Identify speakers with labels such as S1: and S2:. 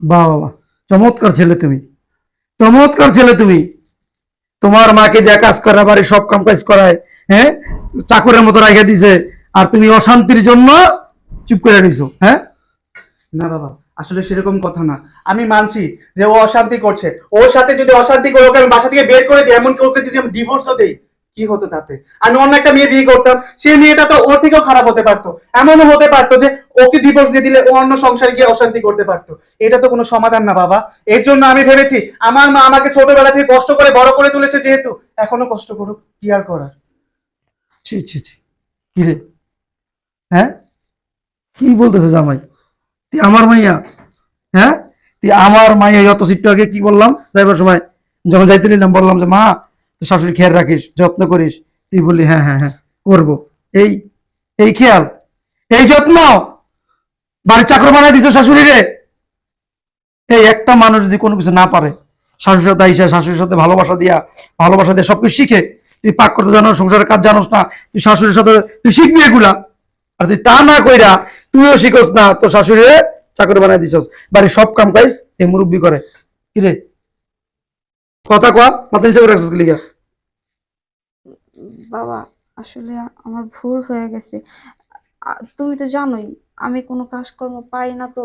S1: বাহ বাবা, চমৎকার ছেলে তুমি, চমৎকার ছেলে তুমি। তোমার মাকে যা কাজ করা বাড়ির সব কাম কাজ করায়, হ্যাঁ, চাকরের মতো রাখা দিছে, আর তুমি অশান্তির জন্য চুপ করে রইছো, হ্যাঁ?
S2: না বাবা, আসলে সেরকম কথা না। আমি মানছি যে ও অশান্তি করছে। ওর সাথে যদি অশান্তি করে ওকে আমি বাসা থেকে বের করে দিই, এমনকি ওকে যদি আমি ডিভোর্সও দেই, কি হতো তাতে? আমি অন্য একটা মেয়ে বিয়ে করতাম, সেই মেয়েটা তো ওর থেকেও খারাপ হতে পারতো। এমনও হতে পারতো যে ওকে ডিভোর্স দিয়ে দিলে ও অন্য সংসারে গিয়ে অশান্তি করতে পারতো। এটা তো কোনো সমাধান না বাবা। এর জন্য আমি ভেবেছি আমার মা আমাকে ছোটবেলা থেকে কষ্ট করে বড় করে তুলেছে, যেহেতু এখনো কষ্ট করুক, কি আর করার।
S1: ছি ছি ছি, কি রে, হ্যাঁ, কি বলতেছে জামাই? তুই আমার মাইয়া, হ্যাঁ, তুই আমার মাইয়া। অত একটু আগে কি বললাম যাইবার সময়, যখন যাইতে নিলাম বললাম যে মা, তুই শাশুড়ি খেয়াল রাখিস, যত্ন করিস। তুই বললি হ্যাঁ হ্যাঁ হ্যাঁ করবো। এই এই খেয়াল, এই যত্ন, বাড়ির চাকর বানাই দিছ শাশুড়ি রে। এই একটা মানুষ যদি কোনো কিছু না পারে, শাশুড়ির সাথে আইসা শাশুড়ির সাথে ভালোবাসা দিয়ে সবকিছু শিখে, তুই পাক করতে জানো, সংসারের কাজ জানোস না, তুই শাশুড়ির সাথে তুই শিখবি এগুলা। আর তুই তা না কইরা তুইও শিখোস না, তোর শাশুড়ি চাকর বানাই দিছস। বাড়ির সব কাম কাজ এই মুরব্বি করে। কিরে, কথা কয়া মাথা নিচে করে রাখছিস লিগা?
S3: বাবা, আসলে আমার ভুল হয়ে গেছে। তুমি তো জানোই আমি কোনো কাজকর্ম পারি না, তো